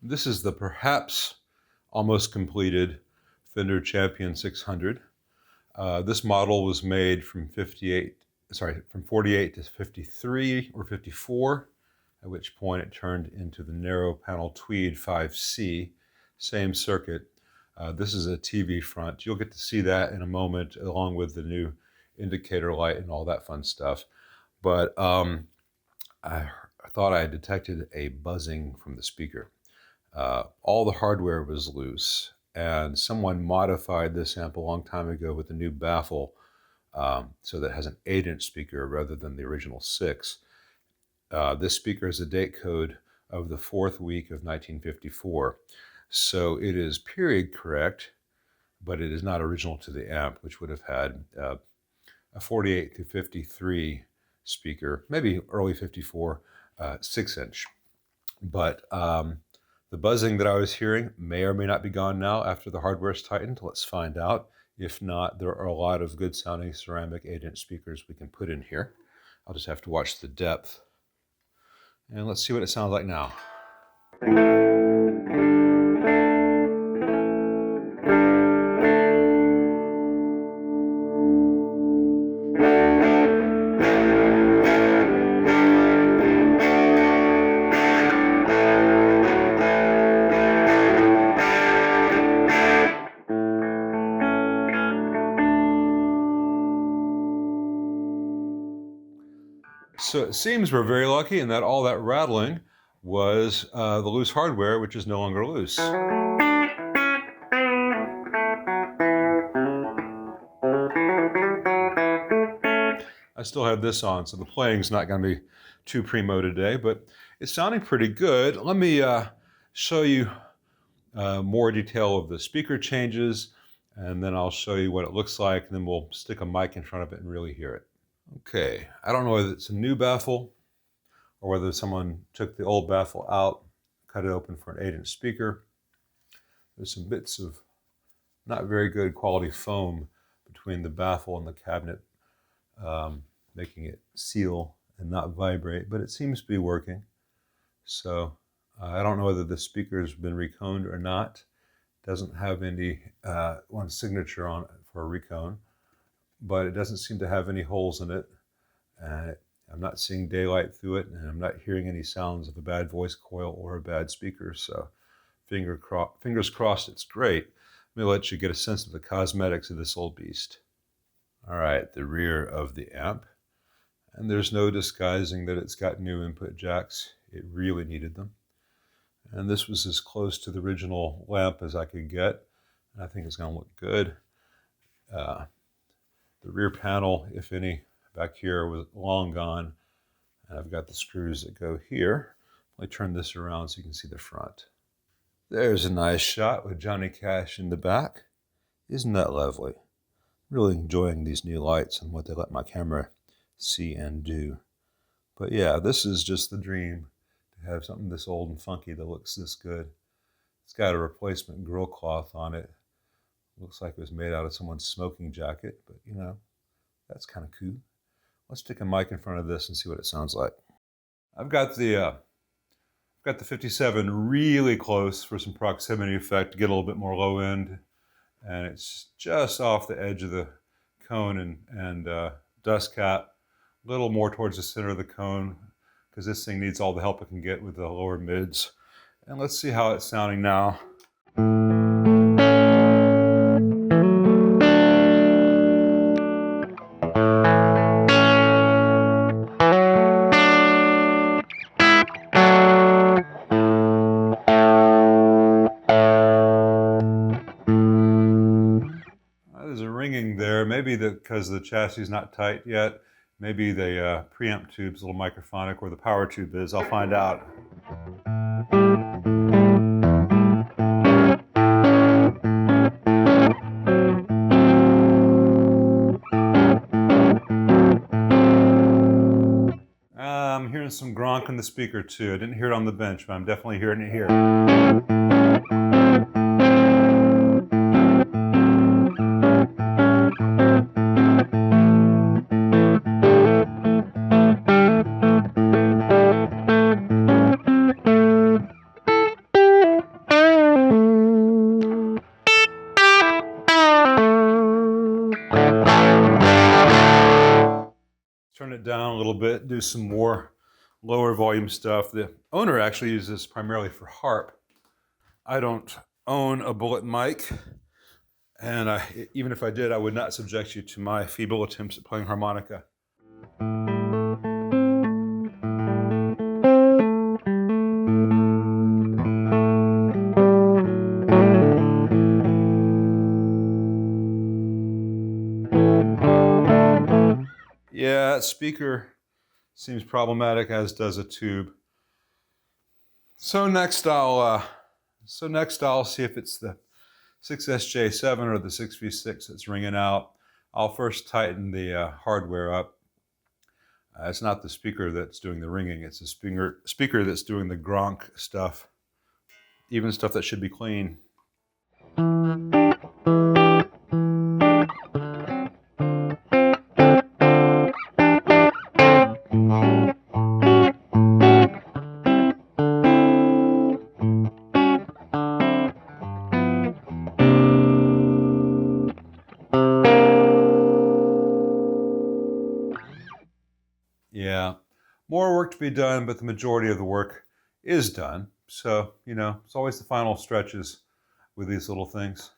This is the perhaps almost completed Fender Champion 600. This model was made from from 48 to 53 or 54, at which point it turned into the narrow panel Tweed 5C, same circuit. This is a TV front. You'll get to see that in a moment, along with the new indicator light and all that fun stuff. But I thought I detected a buzzing from the speaker. All the hardware was loose, and someone modified this amp a long time ago with a new baffle, so that it has an 8-inch speaker rather than the original 6. This speaker is a date code of the 4th week of 1954. So it is period correct, but it is not original to the amp, which would have had a 48 to 53 speaker, maybe early 54, 6-inch. But the buzzing that I was hearing may or may not be gone now after the hardware is tightened. Let's find out. If not, there are a lot of good sounding ceramic 8-inch speakers we can put in here. I'll just have to watch the depth. And let's see what it sounds like now. So it seems we're very lucky in that all that rattling was the loose hardware, which is no longer loose. I still have this on, so the playing's not going to be too primo today, but it's sounding pretty good. Let me show you more detail of the speaker changes, and then I'll show you what it looks like, and then we'll stick a mic in front of it and really hear it. Okay, I don't know whether it's a new baffle or whether someone took the old baffle out, cut it open for an 8-inch speaker. There's some bits of not very good quality foam between the baffle and the cabinet, making it seal and not vibrate, but it seems to be working. So I don't know whether the speaker has been reconed or not. It doesn't have any one signature on it for a recone, but it doesn't seem to have any holes in it. I'm not seeing daylight through it, and I'm not hearing any sounds of a bad voice coil or a bad speaker, so fingers crossed it's great. Let me let you get a sense of the cosmetics of this old beast. All right, the rear of the amp. And there's no disguising that it's got new input jacks. It really needed them. And this was as close to the original lamp as I could get. And I think it's going to look good. The rear panel, if any, back here was long gone. And I've got the screws that go here. Let me turn this around so you can see the front. There's a nice shot with Johnny Cash in the back. Isn't that lovely? Really enjoying these new lights and what they let my camera see and do. But yeah, this is just the dream, to have something this old and funky that looks this good. It's got a replacement grill cloth on it. Looks like it was made out of someone's smoking jacket, but you know, that's kind of cool. Let's stick a mic in front of this and see what it sounds like. I've got the 57 really close for some proximity effect to get a little bit more low end, and it's just off the edge of the cone and dust cap, a little more towards the center of the cone, because this thing needs all the help it can get with the lower mids. And let's see how it's sounding now. There's a ringing there, maybe because the chassis is not tight yet. Maybe the preamp tube's a little microphonic, or the power tube is. I'll find out. I'm hearing some gronk in the speaker too. I didn't hear it on the bench, but I'm definitely hearing it here. it down a little bit, do some more lower volume stuff. The owner actually uses this primarily for harp. I don't own a bullet mic, and even if I did, I would not subject you to my feeble attempts at playing harmonica. Yeah, that speaker seems problematic, as does a tube. So next I'll see if it's the 6SJ7 or the 6V6 that's ringing out. I'll first tighten the hardware up. It's not the speaker that's doing the ringing, it's the speaker that's doing the gronk stuff, even stuff that should be clean. Yeah, more work to be done, but the majority of the work is done. So, it's always the final stretches with these little things.